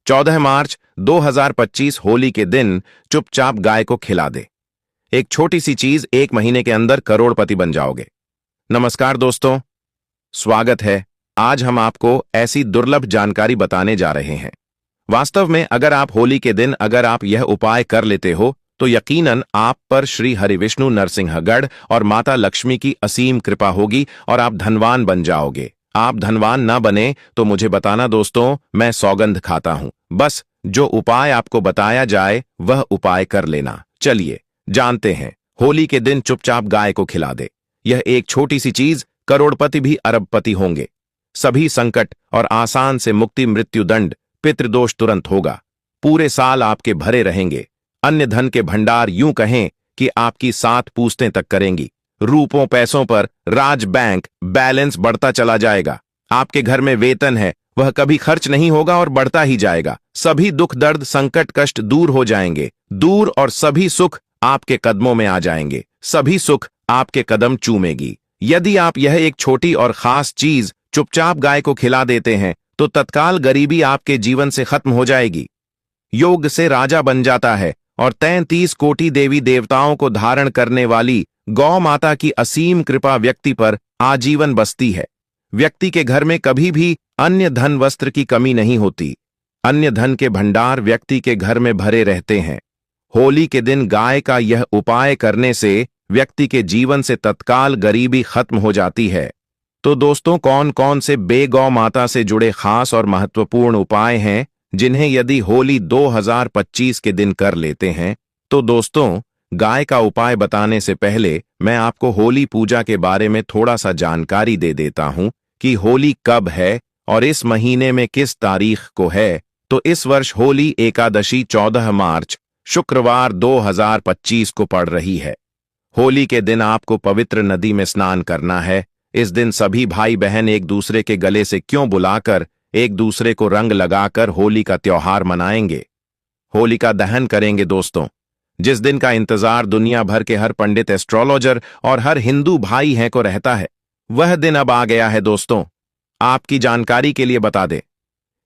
14 मार्च 2025 होली के दिन चुपचाप गाय को खिला दे। एक छोटी सी चीज 1 महीने के अंदर करोड़पति बन जाओगे। नमस्कार दोस्तों, स्वागत है। आज हम आपको ऐसी दुर्लभ जानकारी बताने जा रहे हैं। वास्तव में अगर आप होली के दिन अगर आप यह उपाय कर लेते हो तो यकीनन आप पर श्री हरिविष्णु नरसिंहगढ़ और माता लक्ष्मी की असीम कृपा होगी और आप धनवान बन जाओगे। आप धनवान ना बने तो मुझे बताना दोस्तों, मैं सौगंध खाता हूं। बस जो उपाय आपको बताया जाए वह उपाय कर लेना। चलिए जानते हैं। होली के दिन चुपचाप गाय को खिला दे। यह एक छोटी सी चीज करोड़पति भी अरबपति होंगे। सभी संकट और आसान से मुक्ति, मृत्यु दंड, पितृदोष तुरंत होगा। पूरे साल आपके भरे रहेंगे। अन्य धन के भंडार यूं कहें कि आपकी 7 पूछतें तक करेंगी। रूपों पैसों पर राज बैंक बैलेंस बढ़ता चला जाएगा। आपके घर में वेतन है वह कभी खर्च नहीं होगा और बढ़ता ही जाएगा। सभी दुख दर्द संकट कष्ट दूर हो जाएंगे दूर और सभी सुख आपके कदमों में आ जाएंगे। सभी सुख आपके कदम चूमेगी। यदि आप यह एक छोटी और खास चीज चुपचाप गाय को खिला देते हैं तो तत्काल गरीबी आपके जीवन से खत्म हो जाएगी। योग से राजा बन जाता है और 33 कोटि देवी देवताओं को धारण करने वाली गौ माता की असीम कृपा व्यक्ति पर आजीवन बसती है। व्यक्ति के घर में कभी भी अन्य धन वस्त्र की कमी नहीं होती। अन्य धन के भंडार व्यक्ति के घर में भरे रहते हैं। होली के दिन गाय का यह उपाय करने से व्यक्ति के जीवन से तत्काल गरीबी खत्म हो जाती है। तो दोस्तों, कौन कौन से गौ माता से जुड़े खास और महत्वपूर्ण उपाय हैं जिन्हें यदि होली 2025 के दिन कर लेते हैं? तो दोस्तों, गाय का उपाय बताने से पहले मैं आपको होली पूजा के बारे में थोड़ा सा जानकारी दे देता हूं कि होली कब है और इस महीने में किस तारीख को है। तो इस वर्ष होली एकादशी 14 मार्च शुक्रवार 2025 को पड़ रही है। होली के दिन आपको पवित्र नदी में स्नान करना है। इस दिन सभी भाई बहन एक दूसरे के गले से क्यों बुलाकर एक दूसरे को रंग लगाकर होली का त्योहार मनाएंगे, होलिका दहन करेंगे। दोस्तों, जिस दिन का इंतजार दुनिया भर के हर पंडित, एस्ट्रोलॉजर और हर हिंदू भाई हैं को रहता है, वह दिन अब आ गया है। दोस्तों, आपकी जानकारी के लिए बता दें,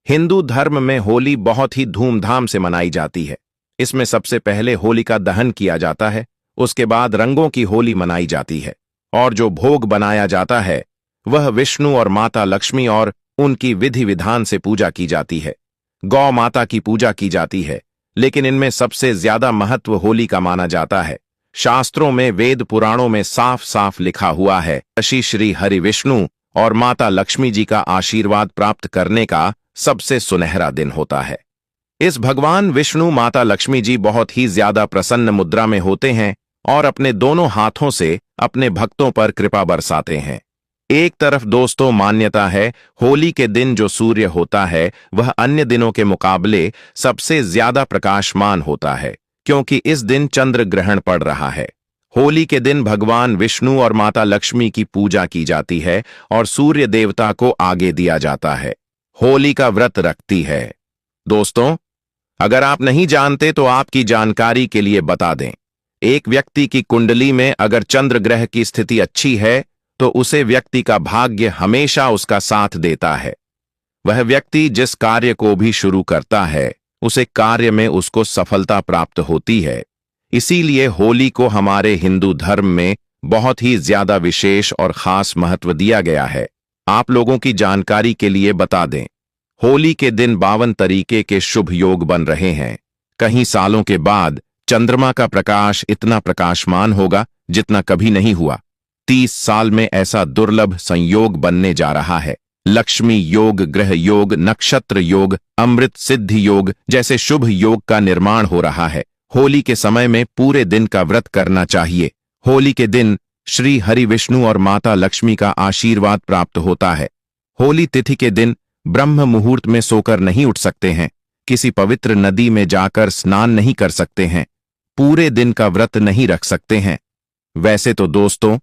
हिंदू धर्म में होली बहुत ही धूमधाम से मनाई जाती है। इसमें सबसे पहले होलिका दहन किया जाता है, उसके बाद रंगों की होली मनाई जाती है और जो भोग बनाया जाता है वह विष्णु और माता लक्ष्मी और उनकी विधि विधान से पूजा की जाती है। गौ माता की पूजा की जाती है, लेकिन इनमें सबसे ज्यादा महत्व होली का माना जाता है। शास्त्रों में, वेद पुराणों में साफ साफ लिखा हुआ है, श्री हरि विष्णु और माता लक्ष्मी जी का आशीर्वाद प्राप्त करने का सबसे सुनहरा दिन होता है। इस भगवान विष्णु माता लक्ष्मी जी बहुत ही ज्यादा प्रसन्न मुद्रा में होते हैं और अपने दोनों हाथों से अपने भक्तों पर कृपा बरसाते हैं। एक तरफ दोस्तों मान्यता है होली के दिन जो सूर्य होता है वह अन्य दिनों के मुकाबले सबसे ज्यादा प्रकाशमान होता है, क्योंकि इस दिन चंद्र ग्रहण पड़ रहा है। होली के दिन भगवान विष्णु और माता लक्ष्मी की पूजा की जाती है और सूर्य देवता को आगे दिया जाता है। होली का व्रत रखती है। दोस्तों, अगर आप नहीं जानते तो आपकी जानकारी के लिए बता दें, एक व्यक्ति की कुंडली में अगर चंद्र ग्रह की स्थिति अच्छी है तो उसे व्यक्ति का भाग्य हमेशा उसका साथ देता है। वह व्यक्ति जिस कार्य को भी शुरू करता है उसे कार्य में उसको सफलता प्राप्त होती है। इसीलिए होली को हमारे हिंदू धर्म में बहुत ही ज्यादा विशेष और खास महत्व दिया गया है। आप लोगों की जानकारी के लिए बता दें, होली के दिन 52 तरीके के शुभ योग बन रहे हैं। कई सालों के बाद चंद्रमा का प्रकाश इतना प्रकाशमान होगा जितना कभी नहीं हुआ। 30 साल में ऐसा दुर्लभ संयोग बनने जा रहा है। लक्ष्मी योग, ग्रह योग, नक्षत्र योग, अमृत सिद्धि योग जैसे शुभ योग का निर्माण हो रहा है। होली के समय में पूरे दिन का व्रत करना चाहिए। होली के दिन श्री हरि विष्णु और माता लक्ष्मी का आशीर्वाद प्राप्त होता है। होली तिथि के दिन ब्रह्म मुहूर्त में सोकर नहीं उठ सकते हैं, किसी पवित्र नदी में जाकर स्नान नहीं कर सकते हैं, पूरे दिन का व्रत नहीं रख सकते हैं। वैसे तो दोस्तों,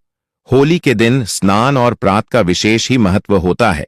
होली के दिन स्नान और प्रात का विशेष ही महत्व होता है,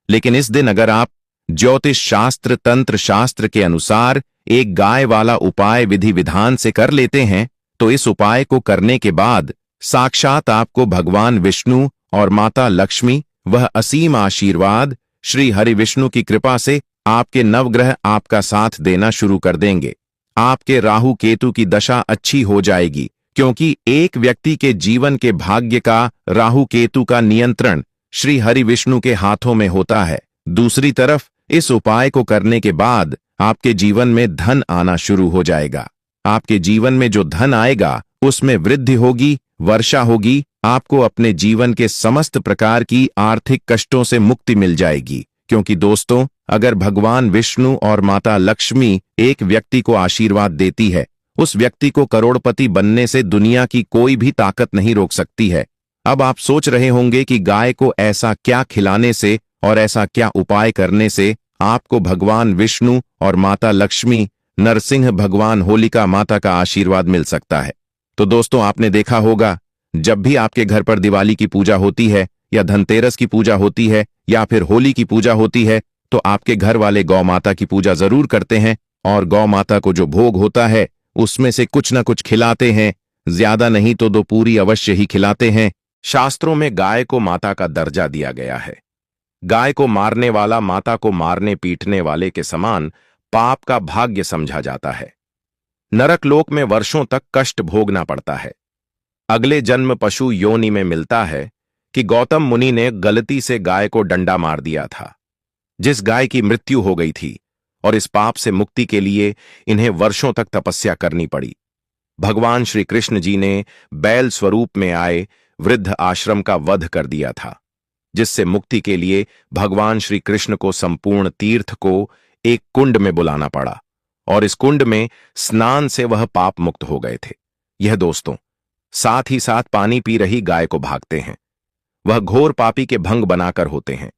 लेकिन इस दिन अगर आप ज्योतिष शास्त्र, तंत्र शास्त्र के अनुसार एक गाय वाला उपाय विधि विधान से कर लेते हैं तो इस उपाय को करने के बाद साक्षात आपको भगवान विष्णु और माता लक्ष्मी वह असीम आशीर्वाद श्री हरि विष्णु की कृपा से आपके नवग्रह आपका साथ देना शुरू कर देंगे। आपके राहु केतु की दशा अच्छी हो जाएगी, क्योंकि एक व्यक्ति के जीवन के भाग्य का राहु केतु का नियंत्रण श्री हरि विष्णु के हाथों में होता है। दूसरी तरफ इस उपाय को करने के बाद आपके जीवन में धन आना शुरू हो जाएगा। आपके जीवन में जो धन आएगा उसमें वृद्धि होगी, वर्षा होगी। आपको अपने जीवन के समस्त प्रकार की आर्थिक कष्टों से मुक्ति मिल जाएगी, क्योंकि दोस्तों, अगर भगवान विष्णु और माता लक्ष्मी एक व्यक्ति को आशीर्वाद देती है, उस व्यक्ति को करोड़पति बनने से दुनिया की कोई भी ताकत नहीं रोक सकती है। अब आप सोच रहे होंगे कि गाय को ऐसा क्या खिलाने से और ऐसा क्या उपाय करने से आपको भगवान विष्णु और माता लक्ष्मी, नरसिंह भगवान, होलिका माता का आशीर्वाद मिल सकता है। तो दोस्तों, आपने देखा होगा, जब भी आपके घर पर दिवाली की पूजा होती है या धनतेरस की पूजा होती है या फिर होली की पूजा होती है, तो आपके घर वाले गौ माता की पूजा जरूर करते हैं और गौ माता को जो भोग होता है उसमें से कुछ न कुछ खिलाते हैं। ज्यादा नहीं तो 2 पूरी अवश्य ही खिलाते हैं। शास्त्रों में गाय को माता का दर्जा दिया गया है। गाय को मारने वाला माता को मारने पीटने वाले के समान पाप का भाग्य समझा जाता है। नरक लोक में वर्षों तक कष्ट भोगना पड़ता है। अगले जन्म पशु योनि में मिलता है कि गौतम मुनि ने गलती से गाय को डंडा मार दिया था, जिस गाय की मृत्यु हो गई थी, और इस पाप से मुक्ति के लिए इन्हें वर्षों तक तपस्या करनी पड़ी। भगवान श्री कृष्ण जी ने बैल स्वरूप में आए वृद्ध आश्रम का वध कर दिया था, जिससे मुक्ति के लिए भगवान श्री कृष्ण को संपूर्ण तीर्थ को एक कुंड में बुलाना पड़ा, और इस कुंड में स्नान से वह पाप मुक्त हो गए थे। यह दोस्तों, साथ ही साथ पानी पी रही गाय को भागते हैं। वह घोर पापी के भंग बनाकर होते हैं।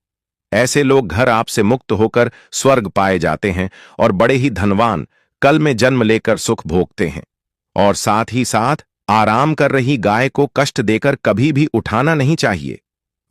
ऐसे लोग घर आपसे मुक्त होकर स्वर्ग पाए जाते हैं और बड़े ही धनवान कल में जन्म लेकर सुख भोगते हैं। और साथ ही साथ आराम कर रही गाय को कष्ट देकर कभी भी उठाना नहीं चाहिए।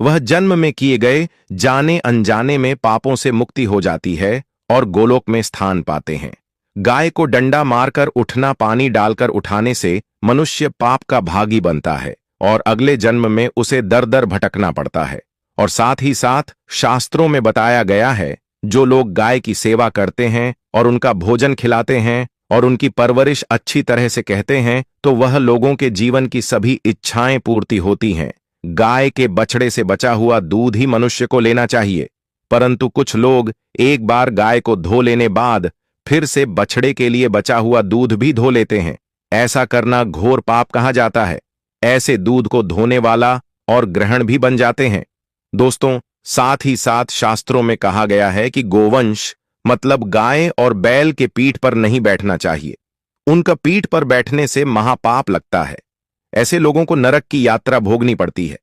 वह जन्म में किए गए जाने अनजाने में पापों से मुक्ति हो जाती है और गोलोक में स्थान पाते हैं। गाय को डंडा मारकर उठना, पानी डालकर उठाने से मनुष्य पाप का भागी बनता है और अगले जन्म में उसे दर दर भटकना पड़ता है। और साथ ही साथ शास्त्रों में बताया गया है, जो लोग गाय की सेवा करते हैं और उनका भोजन खिलाते हैं और उनकी परवरिश अच्छी तरह से कहते हैं, तो वह लोगों के जीवन की सभी इच्छाएं पूर्ति होती हैं। गाय के बछड़े से बचा हुआ दूध ही मनुष्य को लेना चाहिए, परंतु कुछ लोग एक बार गाय को धो लेने बाद फिर से बछड़े के लिए बचा हुआ दूध भी धो लेते हैं। ऐसा करना घोर पाप कहा जाता है। ऐसे दूध को धोने वाला और ग्रहण भी बन जाते हैं। दोस्तों, साथ ही साथ शास्त्रों में कहा गया है कि गोवंश मतलब गाय और बैल के पीठ पर नहीं बैठना चाहिए। उनका पीठ पर बैठने से महापाप लगता है। ऐसे लोगों को नरक की यात्रा भोगनी पड़ती है।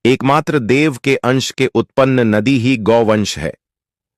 एकमात्र देव के अंश के उत्पन्न नदी ही गौवंश है,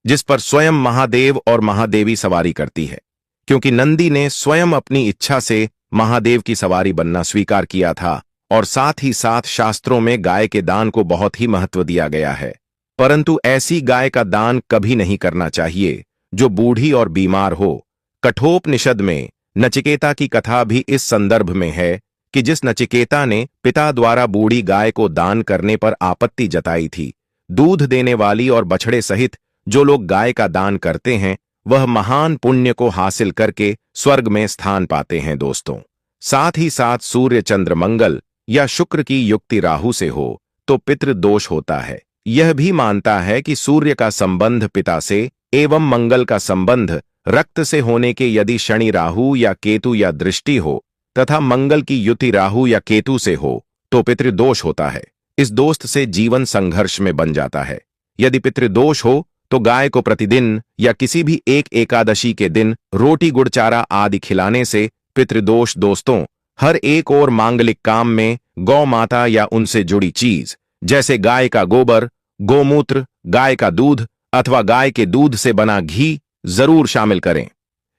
जिस पर स्वयं महादेव और महादेवी सवारी करती है, क्योंकि नंदी ने स्वयं अपनी इच्छा से महादेव की सवारी बनना स्वीकार किया था। और साथ ही साथ शास्त्रों में गाय के दान को बहुत ही महत्व दिया गया है, परंतु ऐसी गाय का दान कभी नहीं करना चाहिए जो बूढ़ी और बीमार हो। कठोपनिषद में नचिकेता की कथा भी इस संदर्भ में है कि जिस नचिकेता ने पिता द्वारा बूढ़ी गाय को दान करने पर आपत्ति जताई थी। दूध देने वाली और बछड़े सहित जो लोग गाय का दान करते हैं, वह महान पुण्य को हासिल करके स्वर्ग में स्थान पाते हैं। दोस्तों, साथ ही साथ सूर्य, चंद्र, मंगल या शुक्र की युक्ति राहु से हो तो पितृदोष होता है। यह भी मानता है कि सूर्य का संबंध पिता से एवं मंगल का संबंध रक्त से होने के यदि शनि, राहु या केतु या दृष्टि हो तथा मंगल की युति राहु या केतु से हो तो पितृदोष होता है। इस दोस्त से जीवन संघर्ष में बन जाता है। यदि पितृदोष हो तो गाय को प्रतिदिन या किसी भी एक एकादशी के दिन रोटी, गुड़, चारा आदि खिलाने से पितृदोष दोस्तों हर एक और मांगलिक काम में गौ माता या उनसे जुड़ी चीज जैसे गाय का गोबर, गोमूत्र, गाय का दूध अथवा गाय के दूध से बना घी जरूर शामिल करें।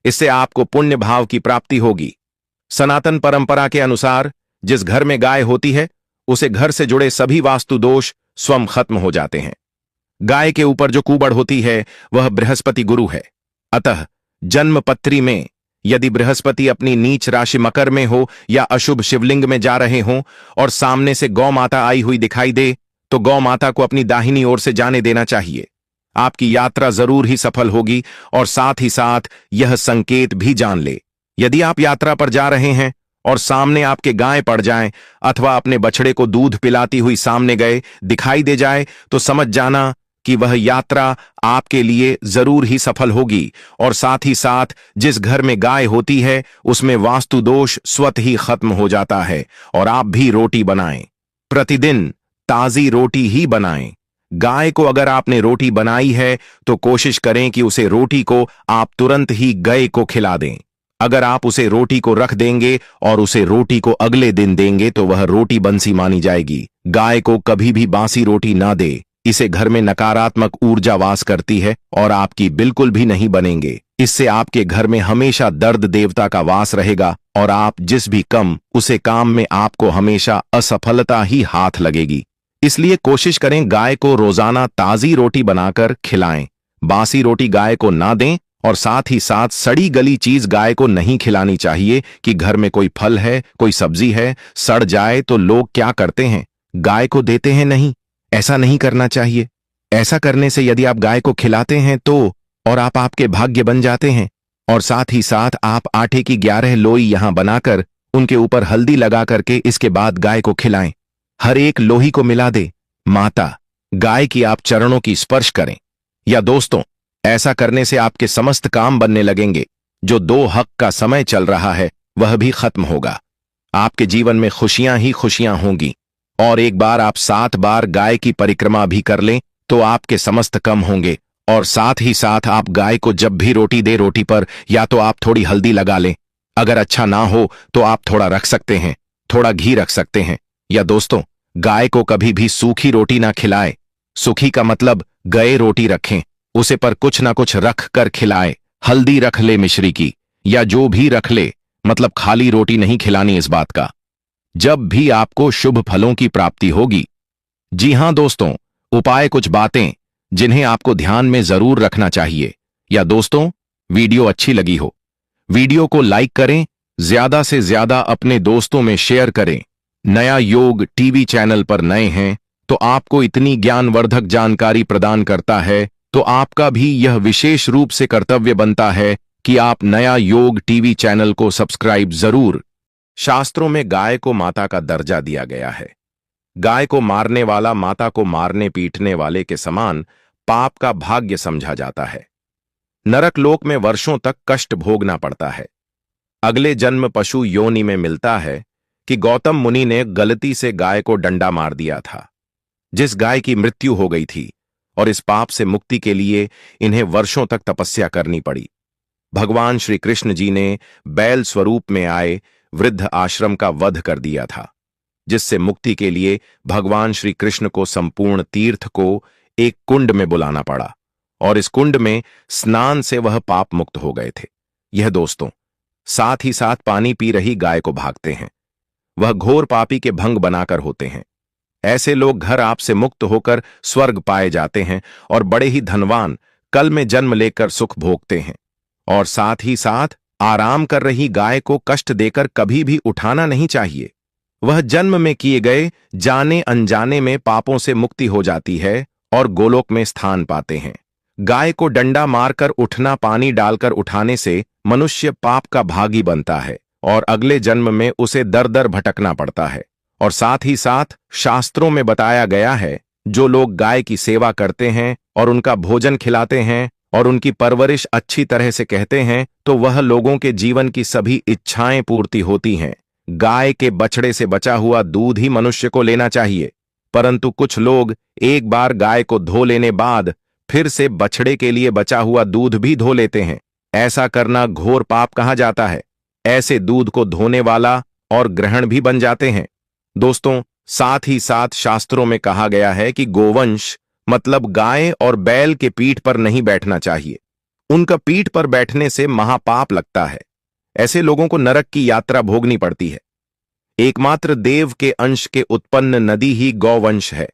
इससे आपको पुण्य भाव की प्राप्ति होगी। सनातन परंपरा के अनुसार जिस घर में गाय होती है उसे घर से जुड़े सभी वास्तु दोष स्वयं खत्म हो जाते हैं। गाय के ऊपर जो कुबड़ होती है वह बृहस्पति गुरु है। अतः जन्म पत्री में यदि बृहस्पति अपनी नीच राशि मकर में हो या अशुभ शिवलिंग में जा रहे हों और सामने से गौ माता आई हुई दिखाई दे तो गौ माता को अपनी दाहिनी ओर से जाने देना चाहिए। आपकी यात्रा जरूर ही सफल होगी। और साथ ही साथ यह संकेत भी जान ले, यदि आप यात्रा पर जा रहे हैं और सामने आपके गाय पड़ जाएं अथवा अपने बछड़े को दूध पिलाती हुई सामने गए दिखाई दे जाए, तो समझ जाना कि वह यात्रा आपके लिए जरूर ही सफल होगी। और साथ ही साथ जिस घर में गाय होती है उसमें वास्तु दोष स्वतः ही खत्म हो जाता है। और आप भी रोटी बनाएं, प्रतिदिन ताजी रोटी ही बनाएं। गाय को अगर आपने रोटी बनाई है तो कोशिश करें कि उसे रोटी को आप तुरंत ही गाय को खिला दें। अगर आप उसे रोटी को रख देंगे और उसे रोटी को अगले दिन देंगे तो वह रोटी बंसी मानी जाएगी। गाय को कभी भी बासी रोटी ना दे, इसे घर में नकारात्मक ऊर्जा वास करती है और आपकी बिल्कुल भी नहीं बनेंगे। इससे आपके घर में हमेशा दर्द देवता का वास रहेगा और आप जिस भी उसे काम में आपको हमेशा असफलता ही हाथ लगेगी। इसलिए कोशिश करें गाय को रोजाना ताजी रोटी बनाकर खिलाएं। बासी रोटी गाय को ना दें और साथ ही साथ सड़ी गली चीज गाय को नहीं खिलानी चाहिए कि घर में कोई फल है, कोई सब्जी है, सड़ जाए तो लोग क्या करते हैं, गाय को देते हैं। नहीं, ऐसा नहीं करना चाहिए। ऐसा करने से यदि आप गाय को खिलाते हैं तो और आप आपके भाग्य बन जाते हैं। और साथ ही साथ आप आटे की 11 लोई यहां बनाकर उनके ऊपर हल्दी लगा करके इसके बाद गाय को खिलाएं। हर एक लोही को मिला दे माता गाय की आप चरणों की स्पर्श करें। या दोस्तों, ऐसा करने से आपके समस्त काम बनने लगेंगे। जो 2 हक का समय चल रहा है वह भी खत्म होगा। आपके जीवन में खुशियां ही खुशियां होंगी। और एक बार आप 7 बार गाय की परिक्रमा भी कर लें तो आपके समस्त कम होंगे। और साथ ही साथ आप गाय को जब भी रोटी दे, रोटी पर या तो आप थोड़ी हल्दी लगा लें, अगर अच्छा ना हो तो आप थोड़ा रख सकते हैं, थोड़ा घी रख सकते हैं। या दोस्तों, गाय को कभी भी सूखी रोटी ना खिलाए। सूखी का मतलब गए रोटी रखें, उसे पर कुछ ना कुछ रख कर खिलाए। हल्दी रख ले मिश्री की या जो भी रख ले, मतलब खाली रोटी नहीं खिलानी। इस बात का जब भी आपको शुभ फलों की प्राप्ति होगी। जी हां दोस्तों, उपाय कुछ बातें जिन्हें आपको ध्यान में जरूर रखना चाहिए। या दोस्तों, वीडियो अच्छी लगी हो, वीडियो को लाइक करें, ज्यादा से ज्यादा अपने दोस्तों में शेयर करें। नया योग टीवी चैनल पर नए हैं तो आपको इतनी ज्ञानवर्धक जानकारी प्रदान करता है, तो आपका भी यह विशेष रूप से कर्तव्य बनता है कि आप नया योग टीवी चैनल को सब्सक्राइब जरूर। शास्त्रों में गाय को माता का दर्जा दिया गया है। गाय को मारने वाला माता को मारने पीटने वाले के समान पाप का भाग्य समझा जाता है। नरक लोक में वर्षों तक कष्ट भोगना पड़ता है। अगले जन्म पशु योनि में मिलता है कि गौतम मुनि ने गलती से गाय को डंडा मार दिया था, जिस गाय की मृत्यु हो गई थी। और इस पाप से मुक्ति के लिए इन्हें वर्षों तक तपस्या करनी पड़ी। भगवान श्री कृष्ण जी ने बैल स्वरूप में आए वृद्ध आश्रम का वध कर दिया था, जिससे मुक्ति के लिए भगवान श्री कृष्ण को संपूर्ण तीर्थ को एक कुंड में बुलाना पड़ा और इस कुंड में स्नान से वह पाप मुक्त हो गए थे। यह दोस्तों, साथ ही साथ पानी पी रही गाय को भागते हैं, वह घोर पापी के भंग बनाकर होते हैं। ऐसे लोग घर आपसे मुक्त होकर स्वर्ग पाए जाते हैं और बड़े ही धनवान कल में जन्म लेकर सुख भोगते हैं। और साथ ही साथ आराम कर रही गाय को कष्ट देकर कभी भी उठाना नहीं चाहिए। वह जन्म में किए गए जाने अनजाने में पापों से मुक्ति हो जाती है और गोलोक में स्थान पाते हैं। गाय को डंडा मारकर उठना, पानी डालकर उठाने से मनुष्य पाप का भागी बनता है और अगले जन्म में उसे दर दर भटकना पड़ता है। और साथ ही साथ शास्त्रों में बताया गया है, जो लोग गाय की सेवा करते हैं और उनका भोजन खिलाते हैं और उनकी परवरिश अच्छी तरह से कहते हैं, तो वह लोगों के जीवन की सभी इच्छाएं पूर्ति होती हैं। गाय के बछड़े से बचा हुआ दूध ही मनुष्य को लेना चाहिए, परंतु कुछ लोग एक बार गाय को धो लेने बाद फिर से बछड़े के लिए बचा हुआ दूध भी धो लेते हैं। ऐसा करना घोर पाप कहा जाता है। ऐसे दूध को धोने वाला और ग्रहण भी बन जाते हैं। दोस्तों, साथ ही साथ शास्त्रों में कहा गया है कि गोवंश मतलब गाय और बैल के पीठ पर नहीं बैठना चाहिए। उनका पीठ पर बैठने से महापाप लगता है। ऐसे लोगों को नरक की यात्रा भोगनी पड़ती है। एकमात्र देव के अंश के उत्पन्न नदी ही गौवंश है,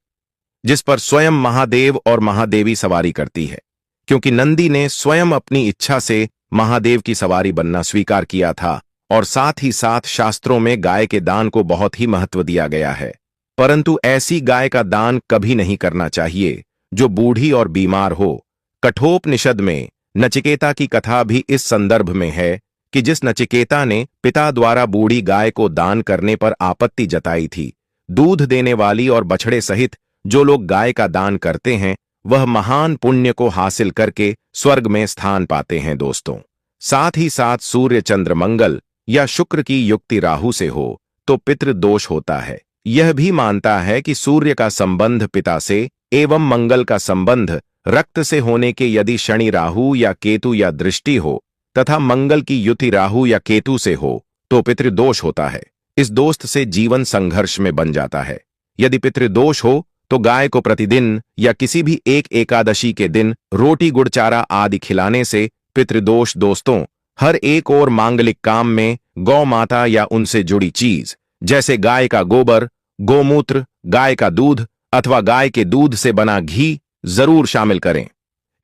जिस पर स्वयं महादेव और महादेवी सवारी करती है, क्योंकि नंदी ने स्वयं अपनी इच्छा से महादेव की सवारी बनना स्वीकार किया था। और साथ ही साथ शास्त्रों में गाय के दान को बहुत ही महत्व दिया गया है, परंतु ऐसी गाय का दान कभी नहीं करना चाहिए जो बूढ़ी और बीमार हो, कठोपनिषद में नचिकेता की कथा भी इस संदर्भ में है कि जिस नचिकेता ने पिता द्वारा बूढ़ी गाय को दान करने पर आपत्ति जताई थी, दूध देने वाली और बछड़े सहित जो लोग गाय का दान करते हैं वह महान पुण्य को हासिल करके स्वर्ग में स्थान पाते हैं दोस्तों। साथ ही साथ सूर्य चंद्र मंगल या शुक्र की युक्ति राहु से हो तो पितृदोष होता है। यह भी मानता है कि सूर्य का संबंध पिता से एवं मंगल का संबंध रक्त से होने के यदि शनि राहु या केतु या दृष्टि हो तथा मंगल की युति राहु या केतु से हो तो पितृदोष होता है। इस दोस्त से जीवन संघर्ष में बन जाता है। यदि पितृदोष हो तो गाय को प्रतिदिन या किसी भी एक एकादशी के दिन रोटी गुड़ चारा आदि खिलाने से पितृदोष दोस्तों हर एक और मांगलिक काम में गौ माता या उनसे जुड़ी चीज जैसे गाय का गोबर, गोमूत्र, गाय का दूध अथवा गाय के दूध से बना घी जरूर शामिल करें।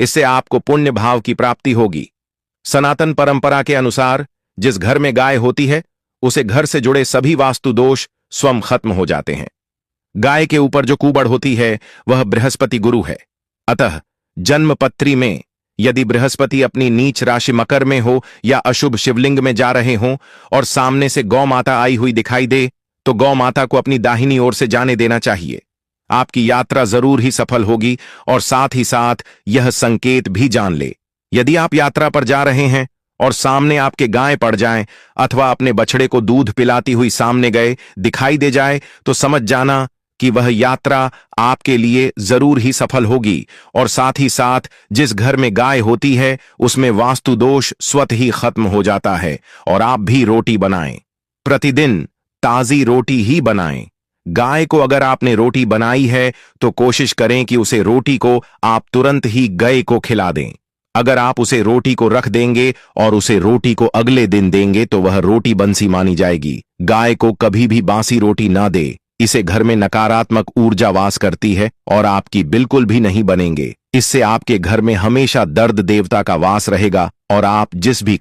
इससे आपको पुण्य भाव की प्राप्ति होगी। सनातन परंपरा के अनुसार जिस घर में गाय होती है उसे घर से जुड़े सभी वास्तु दोष स्वयं खत्म हो जाते हैं। गाय के ऊपर जो कुबड़ होती है वह बृहस्पति गुरु है। अतः जन्मपत्री में यदि बृहस्पति अपनी नीच राशि मकर में हो या अशुभ शिवलिंग में जा रहे हों और सामने से गौ माता आई हुई दिखाई दे तो गौ माता को अपनी दाहिनी ओर से जाने देना चाहिए। आपकी यात्रा जरूर ही सफल होगी। और साथ ही साथ यह संकेत भी जान ले, यदि आप यात्रा पर जा रहे हैं और सामने आपके गाय पड़ जाएं अथवा अपने बछड़े को दूध पिलाती हुई सामने गए दिखाई दे जाए तो समझ जाना कि वह यात्रा आपके लिए जरूर ही सफल होगी। और साथ ही साथ जिस घर में गाय होती है उसमें वास्तु दोष स्वतः ही खत्म हो जाता है। और आप भी रोटी बनाएं, प्रतिदिन ताजी रोटी ही बनाएं। गाय को अगर आपने रोटी बनाई है तो कोशिश करें कि उसे रोटी को आप तुरंत ही गाय को खिला दें। अगर आप उसे रोटी को रख देंगे और उसे रोटी को अगले दिन देंगे तो वह रोटी बंसी मानी जाएगी। गाय को कभी भी बासी रोटी ना दे, इसे घर में नकारात्मक ऊर्जा वास करती है और आपकी बिल्कुल भी नहीं बनेंगे। इससे आपके घर में हमेशा दर्द देवता का वास रहेगा और आप जिस भी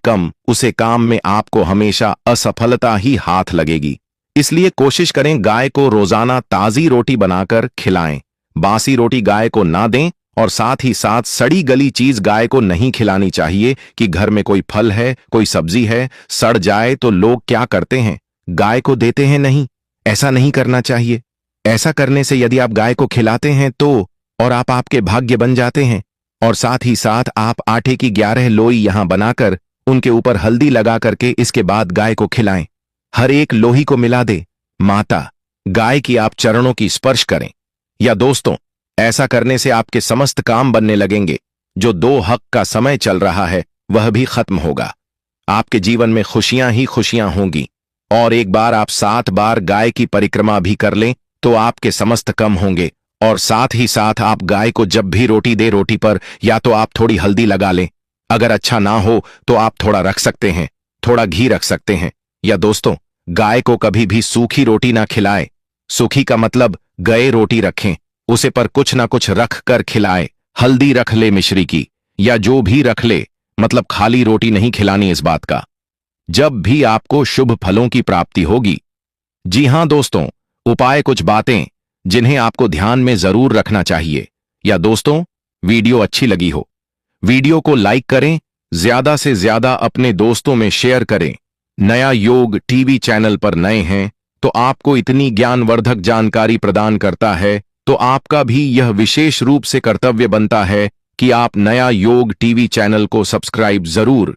उसे काम में आपको हमेशा असफलता ही हाथ लगेगी। इसलिए कोशिश करें गाय को रोजाना ताजी रोटी बनाकर खिलाएं। बासी रोटी गाय को ना दें और साथ ही साथ सड़ी गली चीज गाय को नहीं खिलानी चाहिए कि घर में कोई फल है, कोई सब्जी है, सड़ जाए तो लोग क्या करते हैं, गाय को देते हैं नहीं। ऐसा नहीं करना चाहिए। ऐसा करने से यदि आप गाय को खिलाते हैं तो और आप आपके भाग्य बन जाते हैं। और साथ ही साथ आप आटे की 11 लोई यहां बनाकर उनके ऊपर हल्दी लगा करके इसके बाद गाय को खिलाएं। हर एक लोही को मिला दे माता गाय की आप चरणों की स्पर्श करें। या दोस्तों ऐसा करने से आपके समस्त काम बनने लगेंगे। जो 2 हक का समय चल रहा है वह भी खत्म होगा। आपके जीवन में खुशियां ही खुशियां होंगी। और एक बार आप 7 बार गाय की परिक्रमा भी कर लें तो आपके समस्त कम होंगे। और साथ ही साथ आप गाय को जब भी रोटी दे रोटी पर या तो आप थोड़ी हल्दी लगा लें, अगर अच्छा ना हो तो आप थोड़ा रख सकते हैं, थोड़ा घी रख सकते हैं। या दोस्तों गाय को कभी भी सूखी रोटी ना खिलाए। सूखी का मतलब गए रोटी रखें, उसे पर कुछ ना कुछ रख कर खिलाए। हल्दी रख ले मिश्री की या जो भी रख ले, मतलब खाली रोटी नहीं खिलानी इस बात का। जब भी आपको शुभ फलों की प्राप्ति होगी। जी हां दोस्तों, उपाय कुछ बातें जिन्हें आपको ध्यान में जरूर रखना चाहिए। या दोस्तों वीडियो अच्छी लगी हो, वीडियो को लाइक करें, ज्यादा से ज्यादा अपने दोस्तों में शेयर करें। नया योग टीवी चैनल पर नए हैं तो आपको इतनी ज्ञानवर्धक जानकारी प्रदान करता है तो आपका भी यह विशेष रूप से कर्तव्य बनता है कि आप नया योग टीवी चैनल को सब्सक्राइब जरूर